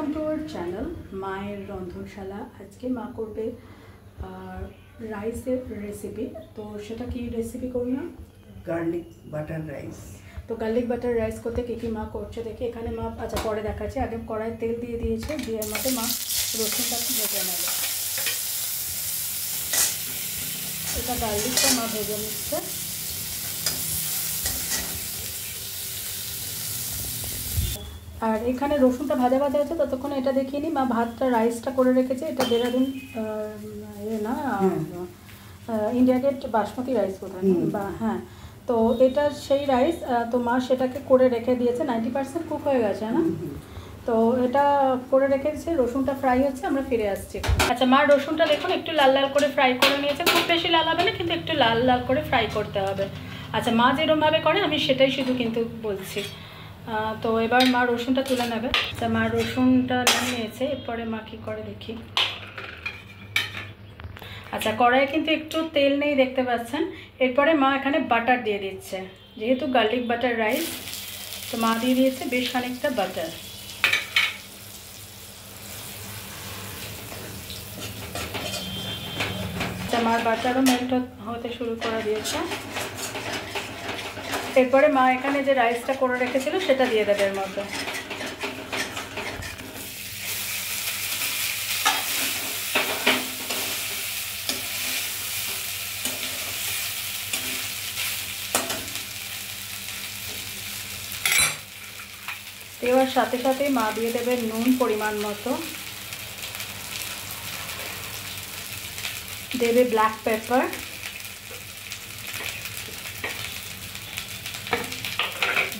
Welcome to our channel মায়ের রন্ধনশালা। আজকে মা করবে রাইসের রেসিপি। তো সেটা কি রেসিপি করবে না? Garlic butter rice. তো গার্লিক বাটার রাইস করতে কী মা করছে দেখি। এখানে মা আচ্ছা পরে দেখাচ্ছে, আগে কড়াই তেল দিয়ে দিয়েছে, দিয়ে মধ্যে মা রসুনটা ভেজে নেবে। এটা গার্লিকটা মা ভেজে নিচ্ছে। আর এখানে রসুনটা ভাজা ভাজা আছে, ততক্ষণ এটা দেখিয়ে নিই। মা ভাতটা রাইসটা করে রেখেছে, এটা দেরাদুন না ইন্ডিয়া গেট বাসমতি রাইস কোথায় বা হ্যাঁ, তো এটা সেই রাইস। তো মা সেটাকে করে রেখে দিয়েছে, 90% কুক হয়ে গেছে না। তো এটা করে রেখে দিয়েছে, রসুনটা ফ্রাই হচ্ছে, আমরা ফিরে আসছি। আচ্ছা মা রসুনটা দেখুন একটু লাল লাল করে ফ্রাই করে নিয়েছে, খুব বেশি লাল হবে না, কিন্তু একটু লাল লাল করে ফ্রাই করতে হবে। আচ্ছা মা যেরকমভাবে করে আমি সেটাই শুধু কিন্তু বলছি। তো এবার মা রসুনটা তুলে নেবে। আচ্ছা মা রসুনটা নিয়েছে, এরপরে মা কী করে দেখি। আচ্ছা কড়াইয়ে কিন্তু একটু তেল নেই দেখতে পাচ্ছেন। এরপরে মা এখানে বাটার দিয়ে দিচ্ছে, যেহেতু গার্লিক বাটার রাইস, তো মা দিয়ে দিয়েছে বেশ খানিকটা বাটার। আচ্ছা মার বাটারও মেল্ট হতে শুরু করে দিয়েছে। এরপরে মা এখানে যে রাইসটা করে রেখেছিল সেটা দিয়ে দেবে এর মধ্যে। দেওয়ার সাথে সাথে মা দিয়ে দেবে নুন পরিমাণ মতো, দেবে ব্ল্যাক পেপার,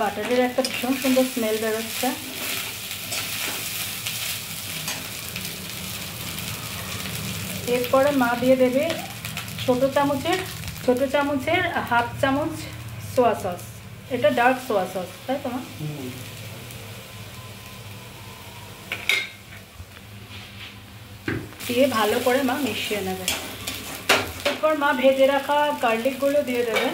বাটারের একটা ভীষণ সুন্দর স্মেল বেরোচ্ছে। এরপরে মা দিয়ে দেবে ছোট চামচের হাফ চামচ সোয়া সস। এটা ডার্ক সোয়া সস, তাই তো? দিয়ে ভালো করে মা মিশিয়ে নেবে। এরপর মা ভেজে রাখা গার্লিকগুলো দিয়ে দেবে।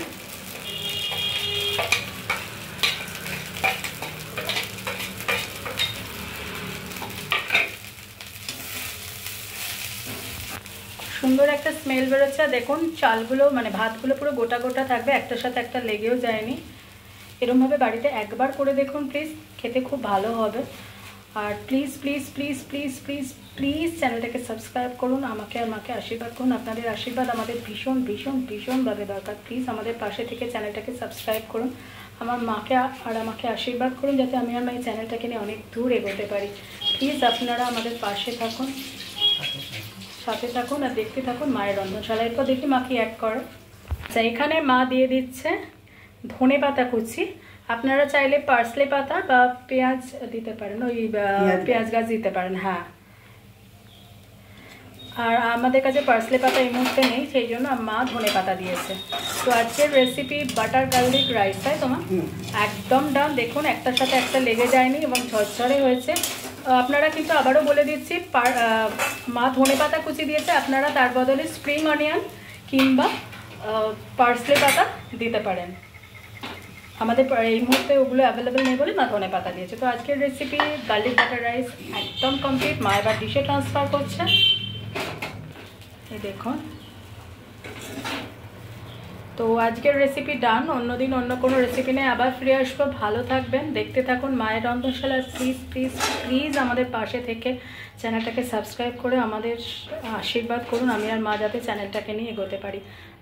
সুন্দর একটা স্মেল বেরোচ্ছে। দেখুন চালগুলো মানে ভাতগুলো পুরো গোটা গোটা থাকবে, একটার সাথে একটা লেগেও যায়নি। এরকমভাবে বাড়িতে একবার করে দেখুন প্লিজ, খেতে খুব ভালো হবে। আর please please please please please please চ্যানেলটাকে সাবস্ক্রাইব করুন, আমাকে আর মাকে আশীর্বাদ করুন। আপনাদের আশীর্বাদ আমাদের ভীষণ ভীষণ ভীষণভাবে দরকার। প্লিজ আমাদের পাশে থেকে চ্যানেলটাকে সাবস্ক্রাইব করুন, আমার মাকে আর আমাকে আশীর্বাদ করুন, যাতে আমি আর মা এই চ্যানেলটাকে নিয়ে অনেক দূর এগোতে পারি। প্লিজ আপনারা আমাদের পাশে থাকুন, সাথে থাকুন আর দেখতে থাকুন মায়ের রন্ধনশালা। এরপর দেখি মা কি অ্যাড করে। আচ্ছা এখানে মা দিয়ে দিচ্ছে ধনে পাতা কুচি। আপনারা চাইলে পার্সলে পাতা বা পেঁয়াজ দিতে পারেন, ওই পেঁয়াজ গাছ দিতে পারেন। হ্যাঁ, আর আমাদের কাছে পার্সলে পাতা এই মুহূর্তে নেই, সেই জন্য মা ধনে পাতা দিয়েছে। তো আজকের রেসিপি বাটার গার্লিক রাইস, তাই তোমার একদম ডান। দেখুন একটার সাথে একটা লেগে যায়নি এবং ঝরঝরে হয়েছে। আপনারা কিন্তু আবারও বলে দিচ্ছি, মা ধনে পাতা কুচি দিয়েছে, আপনারা তার বদলে স্প্রিং অনিয়ন কিংবা পার্সলে পাতা দিতে পারেন। আমাদের এই মুহূর্তে ওগুলো অ্যাভেলেবেল নেই বলে মা ধনে পাতা দিয়েছে। তো আজকের রেসিপি গার্লিক বাটার রাইস একদম কমপ্লিট। মা এবার ডিশে ট্রান্সফার করছে, এই দেখুন। তো আজকের রেসিপি ডান, অন্যদিন অন্য কোনো রেসিপি নিয়ে আবার ফিরে আসবো। ভালো থাকবেন, দেখতে থাকুন মায়ের রন্ধনশালা। প্লিজ প্লিজ প্লিজ আমাদের পাশে থেকে চ্যানেলটাকে সাবস্ক্রাইব করে আমাদের আশীর্বাদ করুন, আমি আর মা যাতে চ্যানেলটাকে নিয়ে এগোতে পারি।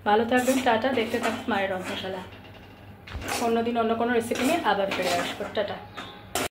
ভালো থাকবেন, টাটা। দেখতে থাকুন মায়ের রন্ধনশালা, অন্যদিন অন্য কোনো রেসিপি নিয়ে আবার ফিরে আসবো। টাটা।